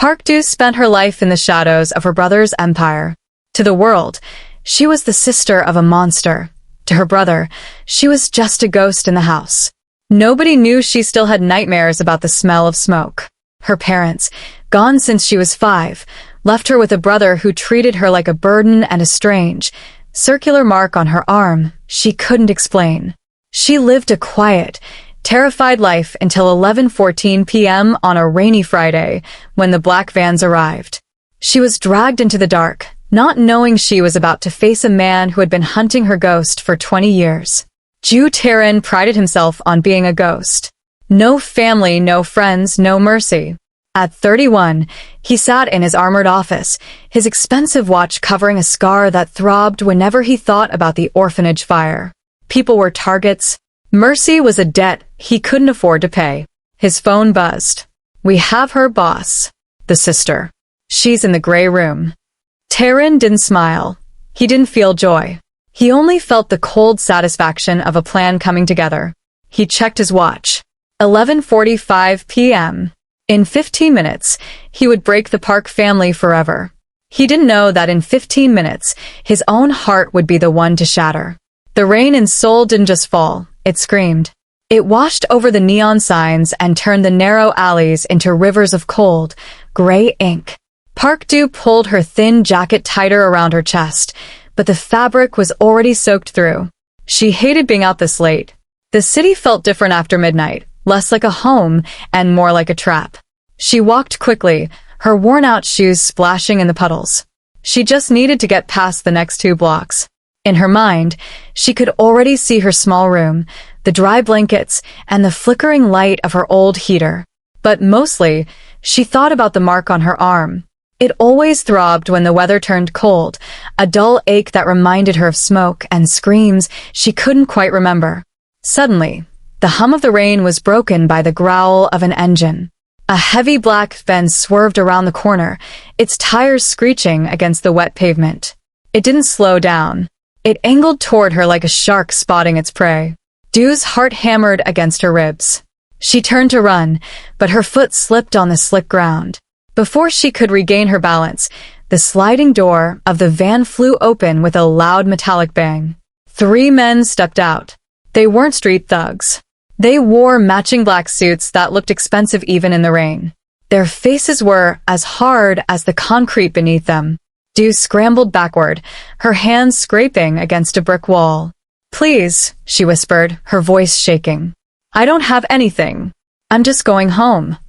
Park Du spent her life in the shadows of her brother's empire. To the world, she was the sister of a monster. To her brother, she was just a ghost in the house. Nobody knew she still had nightmares about the smell of smoke. Her parents, gone since she was 5, left her with a brother who treated her like a burden and a strange, circular mark on her arm she couldn't explain. She lived a quiet, terrified life until 11:14 p.m. on a rainy Friday, when the black vans arrived. She was dragged into the dark, not knowing she was about to face a man who had been hunting her ghost for 20 years. Ju Taran prided himself on being a ghost. No family, no friends, no mercy. At 31, he sat in his armored office, his expensive watch covering a scar that throbbed whenever he thought about the orphanage fire. People were targets. Mercy was a debt he couldn't afford to pay. His phone buzzed. "We have her, boss." The sister. "She's in the gray room." Taran didn't smile. He didn't feel joy. He only felt the cold satisfaction of a plan coming together. He checked his watch. 11:45 p.m. In 15 minutes, he would break the Park family forever. He didn't know that in 15 minutes, his own heart would be the one to shatter. The rain in Seoul didn't just fall, it screamed. It washed over the neon signs and turned the narrow alleys into rivers of cold, gray ink. Park Du pulled her thin jacket tighter around her chest, but the fabric was already soaked through. She hated being out this late. The city felt different after midnight, less like a home and more like a trap. She walked quickly, her worn-out shoes splashing in the puddles. She just needed to get past the next 2 blocks. In her mind, she could already see her small room, the dry blankets, and the flickering light of her old heater. But mostly, she thought about the mark on her arm. It always throbbed when the weather turned cold, a dull ache that reminded her of smoke and screams she couldn't quite remember. Suddenly, the hum of the rain was broken by the growl of an engine. A heavy black van swerved around the corner, its tires screeching against the wet pavement. It didn't slow down. It angled toward her like a shark spotting its prey. Du's heart hammered against her ribs. She turned to run, but her foot slipped on the slick ground. Before she could regain her balance, the sliding door of the van flew open with a loud metallic bang. 3 men stepped out. They weren't street thugs. They wore matching black suits that looked expensive even in the rain. Their faces were as hard as the concrete beneath them. Du scrambled backward, her hands scraping against a brick wall. "Please," she whispered, her voice shaking. "I don't have anything. I'm just going home."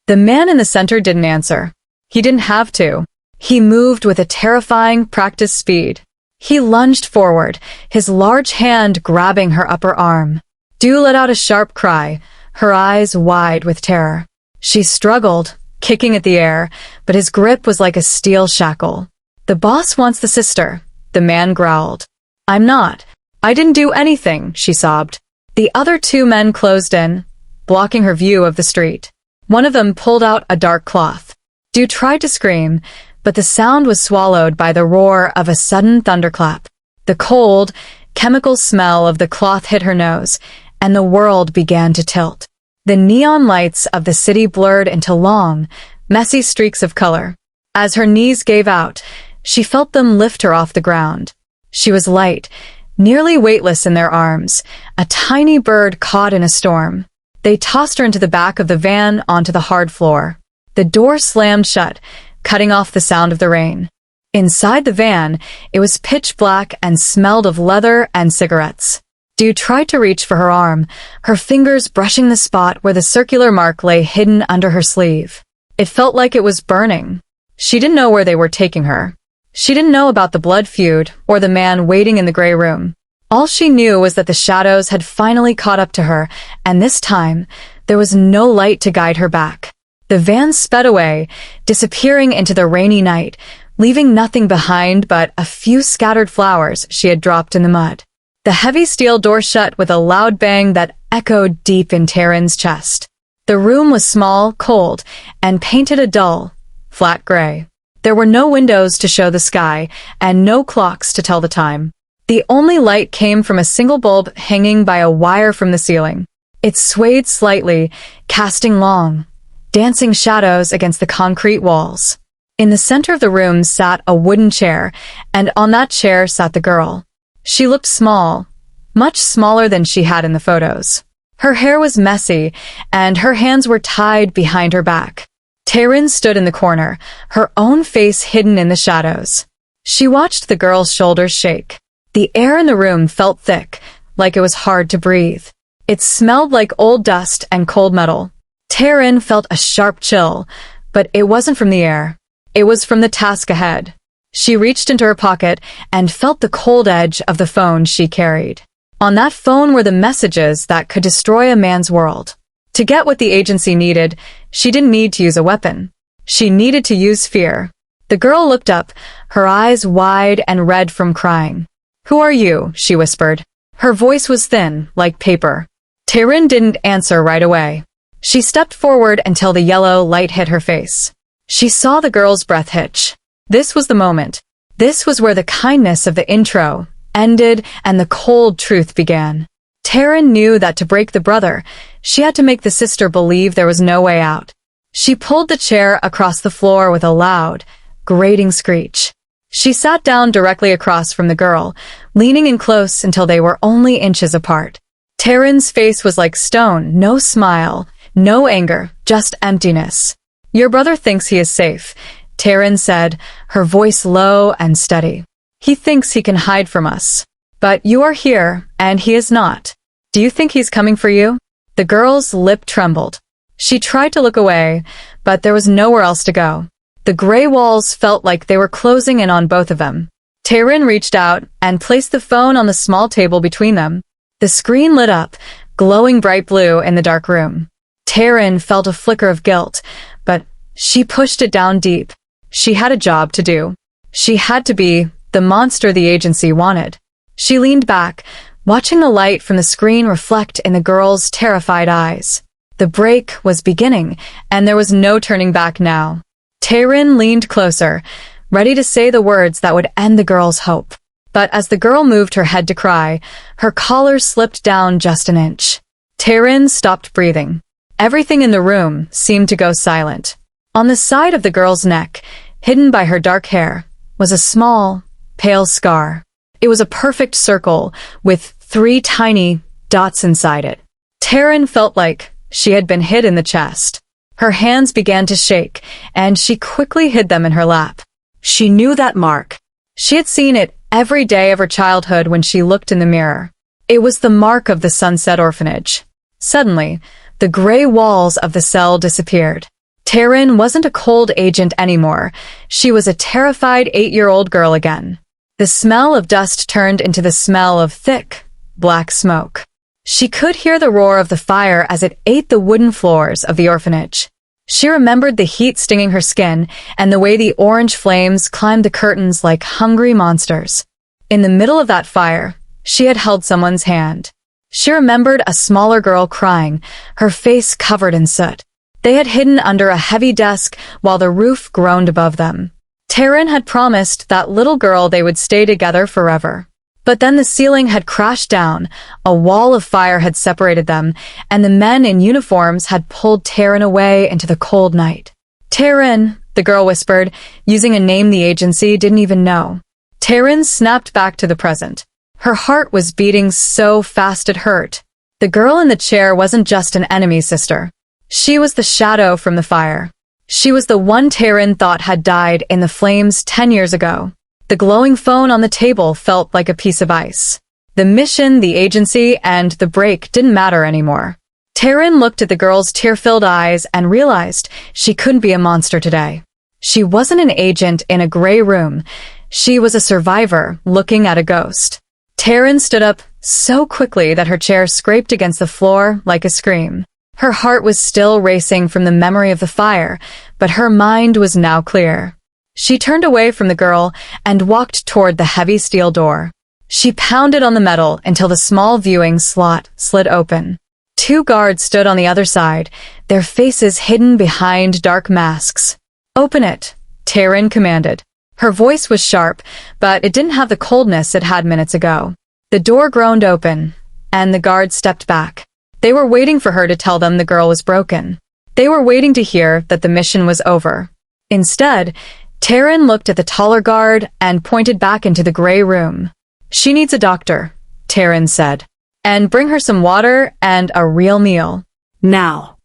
The man in the center didn't answer. He didn't have to. He moved with a terrifying, practiced speed. He lunged forward, his large hand grabbing her upper arm. Du let out a sharp cry, her eyes wide with terror. She struggled, kicking at the air, but his grip was like a steel shackle. "The boss wants the sister," the man growled. "I'm not. I didn't do anything," she sobbed. The other 2 men closed in, blocking her view of the street. One of them pulled out a dark cloth. Du tried to scream, but the sound was swallowed by the roar of a sudden thunderclap. The cold, chemical smell of the cloth hit her nose, and the world began to tilt. The neon lights of the city blurred into long, messy streaks of color. As her knees gave out, she felt them lift her off the ground. She was light, nearly weightless in their arms, a tiny bird caught in a storm. They tossed her into the back of the van onto the hard floor. The door slammed shut, cutting off the sound of the rain. Inside the van, it was pitch black and smelled of leather and cigarettes. Du tried to reach for her arm, her fingers brushing the spot where the circular mark lay hidden under her sleeve. It felt like it was burning. She didn't know where they were taking her. She didn't know about the blood feud or the man waiting in the gray room. All she knew was that the shadows had finally caught up to her, and this time, there was no light to guide her back. The van sped away, disappearing into the rainy night, leaving nothing behind but a few scattered flowers she had dropped in the mud. The heavy steel door shut with a loud bang that echoed deep in Taran's chest. The room was small, cold, and painted a dull, flat gray. There were no windows to show the sky, and no clocks to tell the time. The only light came from a single bulb hanging by a wire from the ceiling. It swayed slightly, casting long, dancing shadows against the concrete walls. In the center of the room sat a wooden chair, and on that chair sat the girl. She looked small, much smaller than she had in the photos. Her hair was messy, and her hands were tied behind her back. Taryn stood in the corner, her own face hidden in the shadows. She watched the girl's shoulders shake. The air in the room felt thick, like it was hard to breathe. It smelled like old dust and cold metal. Taryn felt a sharp chill, but it wasn't from the air. It was from the task ahead. She reached into her pocket and felt the cold edge of the phone she carried. On that phone were the messages that could destroy a man's world. To get what the agency needed, she didn't need to use a weapon. She needed to use fear. The girl looked up, her eyes wide and red from crying. "Who are you?" she whispered. Her voice was thin, like paper. Taryn didn't answer right away. She stepped forward until the yellow light hit her face. She saw the girl's breath hitch. This was the moment. This was where the kindness of the intro ended and the cold truth began. Taryn knew that to break the brother, she had to make the sister believe there was no way out. She pulled the chair across the floor with a loud, grating screech. She sat down directly across from the girl, leaning in close until they were only inches apart. Taryn's face was like stone, no smile, no anger, just emptiness. "Your brother thinks he is safe," Taryn said, her voice low and steady. "He thinks he can hide from us. But you are here, and he is not. Do you think he's coming for you?" The girl's lip trembled. She tried to look away, but there was nowhere else to go. The gray walls felt like they were closing in on both of them. Taryn reached out and placed the phone on the small table between them. The screen lit up, glowing bright blue in the dark room. Taryn felt a flicker of guilt, but she pushed it down deep. She had a job to do. She had to be the monster the agency wanted. She leaned back, watching the light from the screen reflect in the girl's terrified eyes. The break was beginning, and there was no turning back now. Taryn leaned closer, ready to say the words that would end the girl's hope. But as the girl moved her head to cry, her collar slipped down just an inch. Taryn stopped breathing. Everything in the room seemed to go silent. On the side of the girl's neck, hidden by her dark hair, was a small, pale scar. It was a perfect circle with 3 tiny dots inside it. Taryn felt like she had been hit in the chest. Her hands began to shake, and she quickly hid them in her lap. She knew that mark. She had seen it every day of her childhood when she looked in the mirror. It was the mark of the Sunset Orphanage. Suddenly, the gray walls of the cell disappeared. Taryn wasn't a cold agent anymore. She was a terrified 8-year-old girl again. The smell of dust turned into the smell of thick, black smoke. She could hear the roar of the fire as it ate the wooden floors of the orphanage. She remembered the heat stinging her skin and the way the orange flames climbed the curtains like hungry monsters. In the middle of that fire, she had held someone's hand. She remembered a smaller girl crying, her face covered in soot. They had hidden under a heavy desk while the roof groaned above them. Taryn had promised that little girl they would stay together forever. But then the ceiling had crashed down, a wall of fire had separated them, and the men in uniforms had pulled Taryn away into the cold night. "Taryn," the girl whispered, using a name the agency didn't even know. Taryn snapped back to the present. Her heart was beating so fast it hurt. The girl in the chair wasn't just an enemy sister. She was the shadow from the fire. She was the one Taryn thought had died in the flames 10 years ago. The glowing phone on the table felt like a piece of ice. The mission, the agency, and the break didn't matter anymore. Taryn looked at the girl's tear-filled eyes and realized she couldn't be a monster today. She wasn't an agent in a gray room. She was a survivor looking at a ghost. Taryn stood up so quickly that her chair scraped against the floor like a scream. Her heart was still racing from the memory of the fire, but her mind was now clear. She turned away from the girl and walked toward the heavy steel door. She pounded on the metal until the small viewing slot slid open. 2 guards stood on the other side, their faces hidden behind dark masks. "Open it," Taryn commanded. Her voice was sharp, but it didn't have the coldness it had minutes ago. The door groaned open, and the guards stepped back. They were waiting for her to tell them the girl was broken. They were waiting to hear that the mission was over. Instead, Taryn looked at the taller guard and pointed back into the gray room. "She needs a doctor," Taryn said. "And bring her some water and a real meal. Now."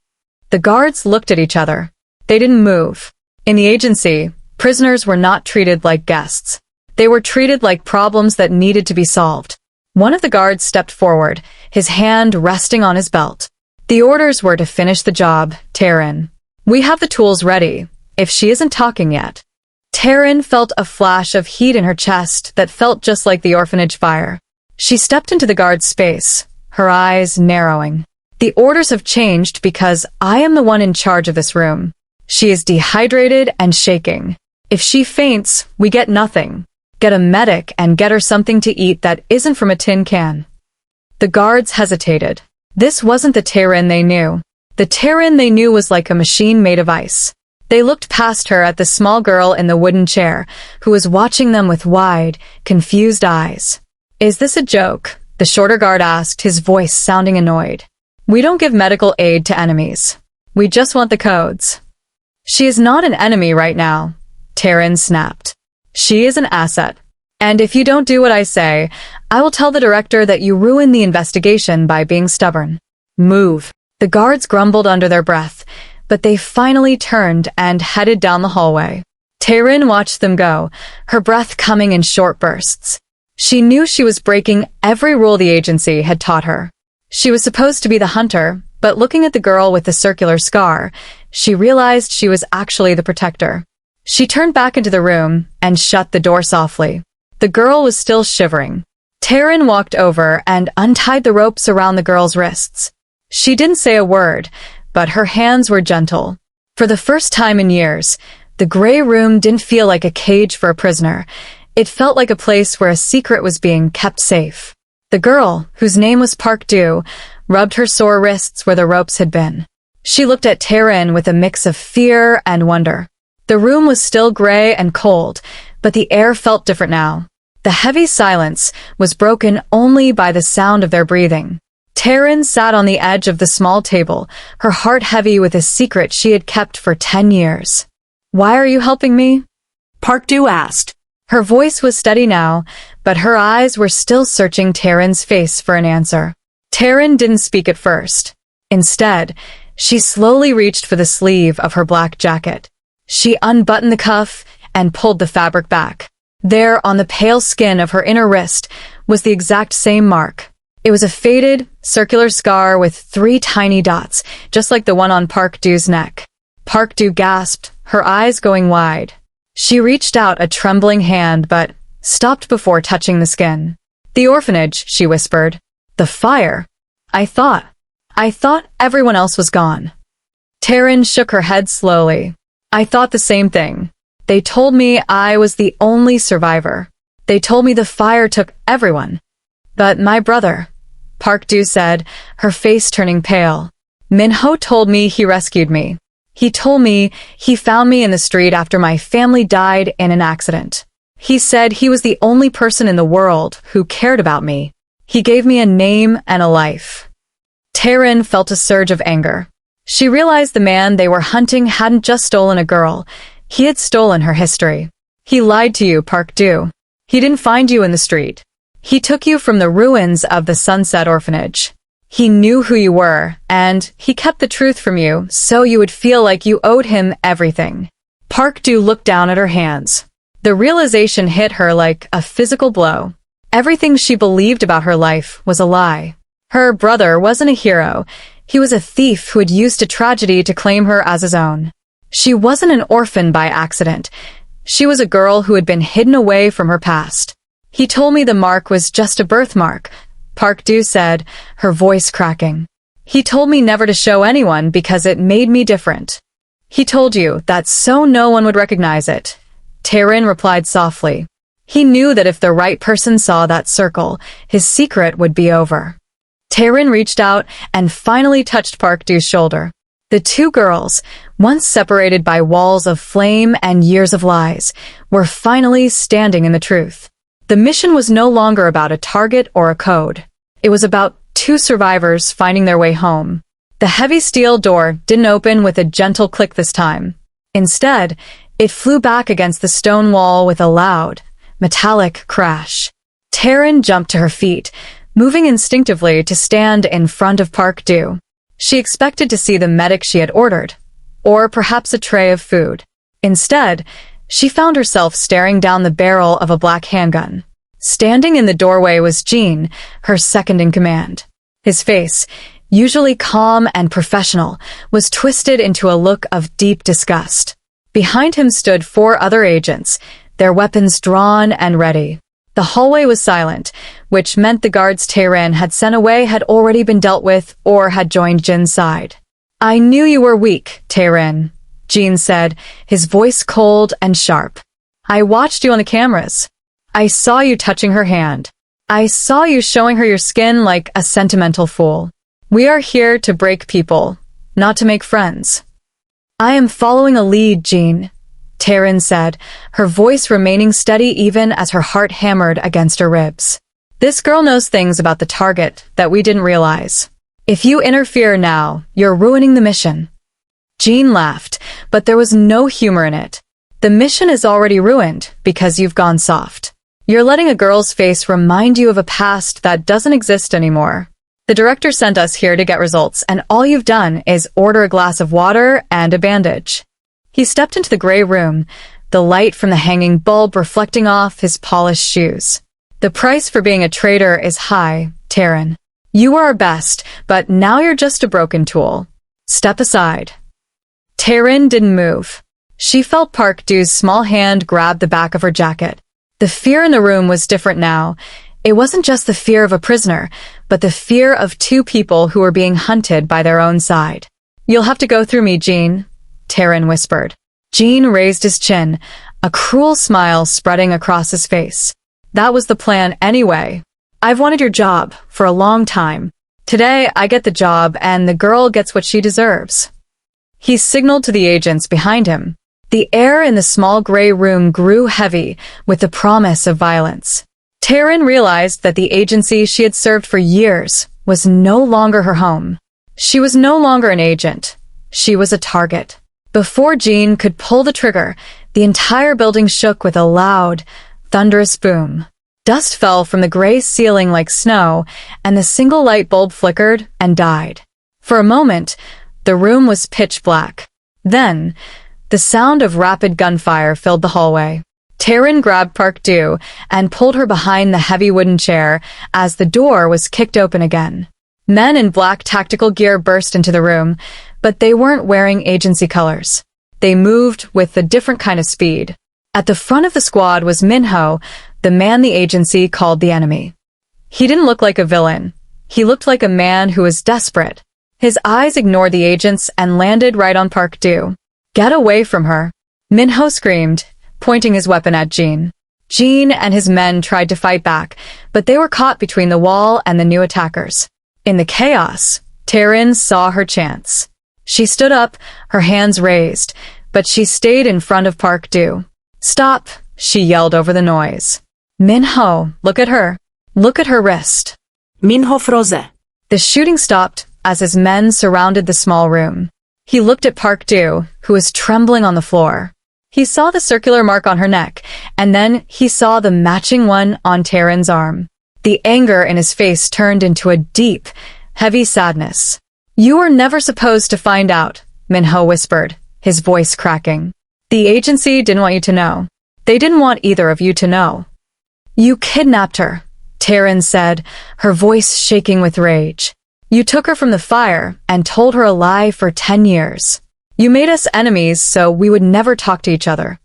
The guards looked at each other. They didn't move. In the agency, prisoners were not treated like guests. They were treated like problems that needed to be solved. One of the guards stepped forward, his hand resting on his belt. "The orders were to finish the job, Taryn. We have the tools ready, if she isn't talking yet." Taryn felt a flash of heat in her chest that felt just like the orphanage fire. She stepped into the guard's space, her eyes narrowing. "The orders have changed because I am the one in charge of this room. She is dehydrated and shaking. If she faints, we get nothing. Get a medic and get her something to eat that isn't from a tin can." The guards hesitated. This wasn't the Taryn they knew. The Taryn they knew was like a machine made of ice. They looked past her at the small girl in the wooden chair, who was watching them with wide, confused eyes. "Is this a joke?" the shorter guard asked, his voice sounding annoyed. "We don't give medical aid to enemies. We just want the codes." "She is not an enemy right now," Taryn snapped. "She is an asset. And if you don't do what I say, I will tell the director that you ruined the investigation by being stubborn. Move." The guards grumbled under their breath, but they finally turned and headed down the hallway. Taryn watched them go, her breath coming in short bursts. She knew she was breaking every rule the agency had taught her. She was supposed to be the hunter, but looking at the girl with the circular scar, she realized she was actually the protector. She turned back into the room and shut the door softly. The girl was still shivering. Taryn walked over and untied the ropes around the girl's wrists. She didn't say a word, but her hands were gentle. For the first time in years, the gray room didn't feel like a cage for a prisoner. It felt like a place where a secret was being kept safe. The girl, whose name was Park Do, rubbed her sore wrists where the ropes had been. She looked at Taryn with a mix of fear and wonder. The room was still gray and cold, but the air felt different now. The heavy silence was broken only by the sound of their breathing. Taryn sat on the edge of the small table, her heart heavy with a secret she had kept for 10 years. "Why are you helping me?" Park Do asked. Her voice was steady now, but her eyes were still searching Taryn's face for an answer. Taryn didn't speak at first. Instead, she slowly reached for the sleeve of her black jacket. She unbuttoned the cuff and pulled the fabric back. There, on the pale skin of her inner wrist, was the exact same mark. It was a faded, circular scar with 3 tiny dots, just like the one on Park Do's neck. Park Do gasped, her eyes going wide. She reached out a trembling hand but stopped before touching the skin. "The orphanage," she whispered. "The fire. I thought everyone else was gone." Taryn shook her head slowly. "I thought the same thing. They told me I was the only survivor. They told me the fire took everyone. But my brother," Park Do said, her face turning pale. "Minho told me he rescued me. He told me he found me in the street after my family died in an accident. He said he was the only person in the world who cared about me. He gave me a name and a life." Taryn felt a surge of anger. She realized the man they were hunting hadn't just stolen a girl. He had stolen her history. "He lied to you, Park Do. He didn't find you in the street. He took you from the ruins of the Sunset Orphanage. He knew who you were, and he kept the truth from you so you would feel like you owed him everything." Park Do looked down at her hands. The realization hit her like a physical blow. Everything she believed about her life was a lie. Her brother wasn't a hero. He was a thief who had used a tragedy to claim her as his own. She wasn't an orphan by accident. She was a girl who had been hidden away from her past. "He told me the mark was just a birthmark," Park Do said, her voice cracking. "He told me never to show anyone because it made me different." "He told you that so no one would recognize it," Taryn replied softly. He knew that if the right person saw that circle, his secret would be over. Taryn reached out and finally touched Park Do's shoulder. The two girls, once separated by walls of flame and years of lies, were finally standing in the truth. The mission was no longer about a target or a code. It was about two survivors finding their way home. The heavy steel door didn't open with a gentle click this time. Instead, it flew back against the stone wall with a loud, metallic crash. Taryn jumped to her feet, moving instinctively to stand in front of Park Do. She expected to see the medic she had ordered, or perhaps a tray of food. Instead, she found herself staring down the barrel of a black handgun. Standing in the doorway was Gene, her second in command. His face, usually calm and professional, was twisted into a look of deep disgust. Behind him stood 4 other agents, their weapons drawn and ready. The hallway was silent, which meant the guards Tehran had sent away had already been dealt with or had joined Jin's side. "I knew you were weak, Tehran," Gene said, his voice cold and sharp. "I watched you on the cameras. I saw you touching her hand. I saw you showing her your skin like a sentimental fool. We are here to break people, not to make friends." "I am following a lead, Gene," Taryn said, her voice remaining steady even as her heart hammered against her ribs. "This girl knows things about the target that we didn't realize. If you interfere now, you're ruining the mission." Gene laughed, but there was no humor in it. "The mission is already ruined because you've gone soft. You're letting a girl's face remind you of a past that doesn't exist anymore. The director sent us here to get results, and all you've done is order a glass of water and a bandage." He stepped into the gray room, the light from the hanging bulb reflecting off his polished shoes. "The price for being a traitor is high, Taryn. You were our best, but now you're just a broken tool. Step aside." Taryn didn't move. She felt Park Do's small hand grab the back of her jacket. The fear in the room was different now. It wasn't just the fear of a prisoner, but the fear of 2 people who were being hunted by their own side. "You'll have to go through me, Gene," Taryn whispered. Gene raised his chin, a cruel smile spreading across his face. "That was the plan anyway. I've wanted your job for a long time. Today I get the job and the girl gets what she deserves." He signaled to the agents behind him. The air in the small gray room grew heavy with the promise of violence. Taryn realized that the agency she had served for years was no longer her home. She was no longer an agent. She was a target. Before Gene could pull the trigger, the entire building shook with a loud, thunderous boom. Dust fell from the gray ceiling like snow, and the single light bulb flickered and died. For a moment, the room was pitch black. Then, the sound of rapid gunfire filled the hallway. Taryn grabbed Park Do and pulled her behind the heavy wooden chair as the door was kicked open again. Men in black tactical gear burst into the room, but they weren't wearing agency colors. They moved with a different kind of speed. At the front of the squad was Minho, the man the agency called the enemy. He didn't look like a villain. He looked like a man who was desperate. His eyes ignored the agents and landed right on Park Do. "Get away from her," Minho screamed, pointing his weapon at Gene. Gene and his men tried to fight back, but they were caught between the wall and the new attackers. In the chaos, Taryn saw her chance. She stood up, her hands raised, but she stayed in front of Park Do. "Stop," she yelled over the noise. "Minho, look at her. Look at her wrist." Minho froze. The shooting stopped as his men surrounded the small room. He looked at Park Do, who was trembling on the floor. He saw the circular mark on her neck, and then he saw the matching one on Taryn's arm. The anger in his face turned into a deep, heavy sadness. "You were never supposed to find out," Minho whispered, his voice cracking. "The agency didn't want you to know. They didn't want either of you to know." "You kidnapped her," Taryn said, her voice shaking with rage. "You took her from the fire and told her a lie for 10 years. You made us enemies so we would never talk to each other."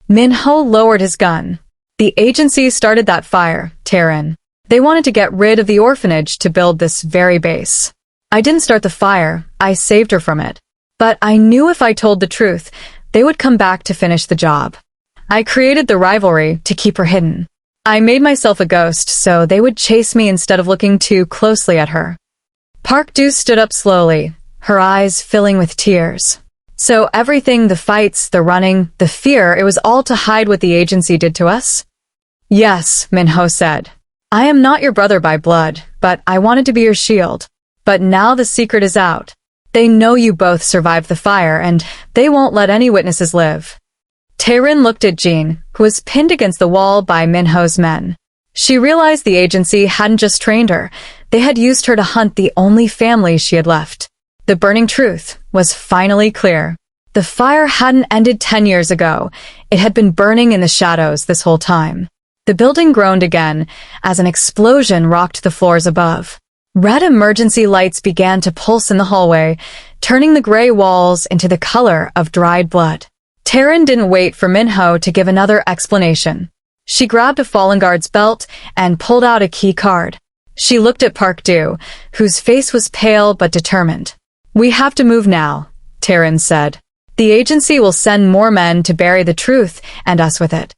Minho lowered his gun. "The agency started that fire, Taryn. They wanted to get rid of the orphanage to build this very base. I didn't start the fire, I saved her from it. But I knew if I told the truth, they would come back to finish the job. I created the rivalry to keep her hidden. I made myself a ghost so they would chase me instead of looking too closely at her." Park Do stood up slowly, her eyes filling with tears. "So everything, the fights, the running, the fear, it was all to hide what the agency did to us?" "Yes," Minho said. "I am not your brother by blood, but I wanted to be your shield. But now the secret is out. They know you both survived the fire, and they won't let any witnesses live. Taerin looked at Jean, who was pinned against the wall by Minho's men. She realized the agency hadn't just trained her, they had used her to hunt the only family she had left. The burning truth was finally clear. The fire hadn't ended 10 years ago. It had been burning in the shadows this whole time. The building groaned again as an explosion rocked the floors above. Red emergency lights began to pulse in the hallway, turning the gray walls into the color of dried blood. Taerin didn't wait for Minho to give another explanation. She grabbed a fallen guard's belt and pulled out a key card. She looked at Park Do, whose face was pale but determined. "We have to move now," Taerin said. "The agency will send more men to bury the truth and us with it."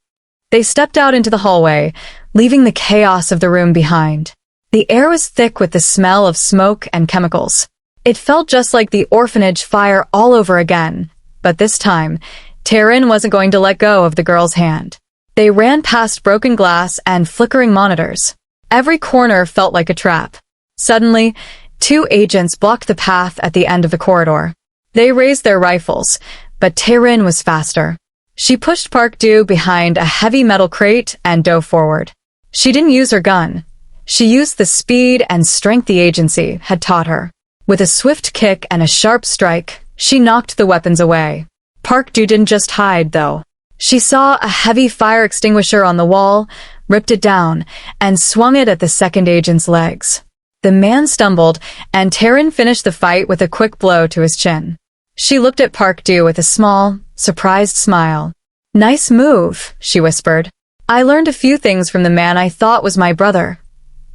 They stepped out into the hallway, leaving the chaos of the room behind. The air was thick with the smell of smoke and chemicals. It felt just like the orphanage fire all over again, but this time, Taerin wasn't going to let go of the girl's hand. They ran past broken glass and flickering monitors. Every corner felt like a trap. Suddenly, 2 agents blocked the path at the end of the corridor. They raised their rifles, but Taerin was faster. She pushed Park Do behind a heavy metal crate and dove forward. She didn't use her gun. She used the speed and strength the agency had taught her. With a swift kick and a sharp strike, she knocked the weapons away. Park Do didn't just hide, though. She saw a heavy fire extinguisher on the wall, ripped it down, and swung it at the second agent's legs. The man stumbled, and Taerin finished the fight with a quick blow to his chin. She looked at Park Do with a small, surprised smile. "Nice move," she whispered. "I learned a few things from the man I thought was my brother."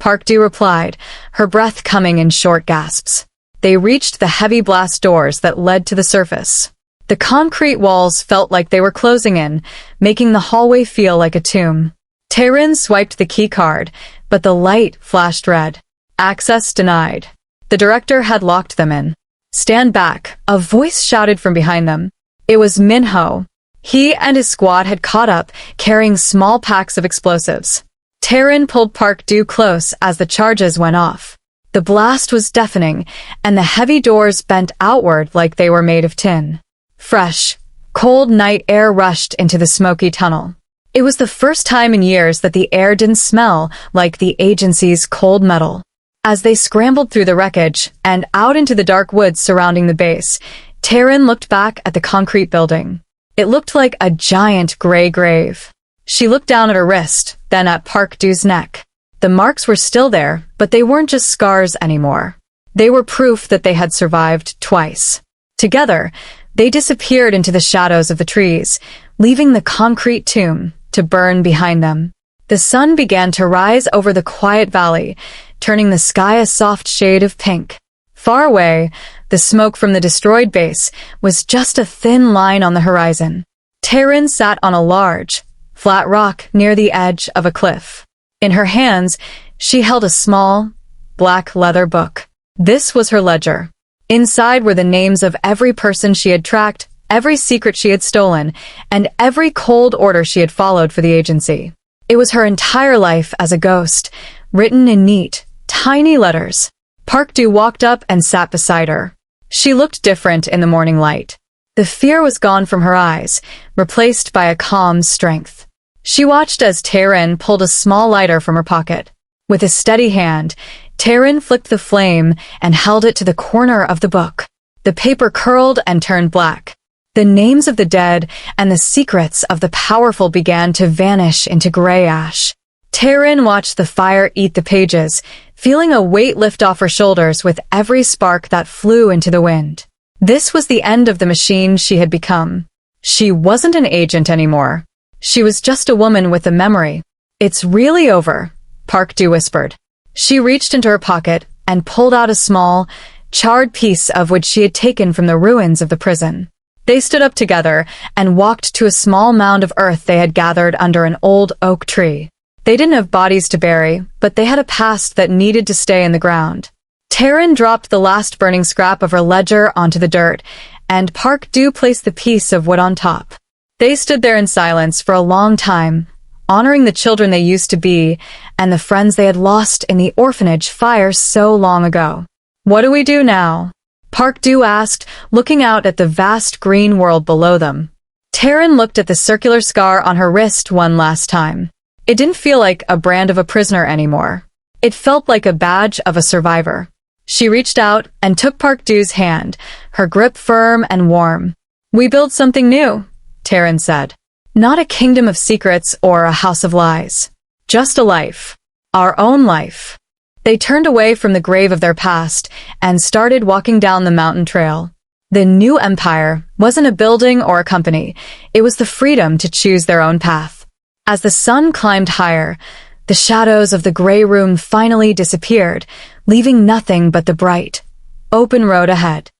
Park Do replied, her breath coming in short gasps. They reached the heavy blast doors that led to the surface. The concrete walls felt like they were closing in, making the hallway feel like a tomb. Taerin swiped the key card, but the light flashed red. Access denied. The director had locked them in. "Stand back," a voice shouted from behind them. It was Minho. He and his squad had caught up, carrying small packs of explosives. Taerin pulled Park Do close as the charges went off. The blast was deafening, and the heavy doors bent outward like they were made of tin. Fresh, cold night air rushed into the smoky tunnel. It was the first time in years that the air didn't smell like the agency's cold metal. As they scrambled through the wreckage and out into the dark woods surrounding the base, Taerin looked back at the concrete building. It looked like a giant gray grave. She looked down at her wrist, then at Park Do's neck. The marks were still there, but they weren't just scars anymore. They were proof that they had survived twice. Together, they disappeared into the shadows of the trees, leaving the concrete tomb to burn behind them. The sun began to rise over the quiet valley, turning the sky a soft shade of pink. Far away, the smoke from the destroyed base was just a thin line on the horizon. Taerin sat on a large, flat rock near the edge of a cliff. In her hands, she held a small, black leather book. This was her ledger. Inside were the names of every person she had tracked, every secret she had stolen, and every cold order she had followed for the agency. It was her entire life as a ghost, written in neat, tiny letters. Park Do walked up and sat beside her. She looked different in the morning light. The fear was gone from her eyes, replaced by a calm strength. She watched as Taerin pulled a small lighter from her pocket. With a steady hand, Taerin flicked the flame and held it to the corner of the book. The paper curled and turned black. The names of the dead and the secrets of the powerful began to vanish into gray ash. Taerin watched the fire eat the pages, feeling a weight lift off her shoulders with every spark that flew into the wind. This was the end of the machine she had become. She wasn't an agent anymore. She was just a woman with a memory. "It's really over," Park Do whispered. She reached into her pocket and pulled out a small, charred piece of wood she had taken from the ruins of the prison. They stood up together and walked to a small mound of earth they had gathered under an old oak tree. They didn't have bodies to bury, but they had a past that needed to stay in the ground. Taerin dropped the last burning scrap of her ledger onto the dirt, and Park Do placed the piece of wood on top. They stood there in silence for a long time, honoring the children they used to be and the friends they had lost in the orphanage fire so long ago. "What do we do now?" Park Du asked, looking out at the vast green world below them. Taryn looked at the circular scar on her wrist one last time. It didn't feel like a brand of a prisoner anymore. It felt like a badge of a survivor. She reached out and took Park Du's hand, her grip firm and warm. "We build something new," Taryn said. "Not a kingdom of secrets or a house of lies. Just a life. Our own life." They turned away from the grave of their past and started walking down the mountain trail. The new empire wasn't a building or a company. It was the freedom to choose their own path. As the sun climbed higher, the shadows of the gray room finally disappeared, leaving nothing but the bright, open road ahead.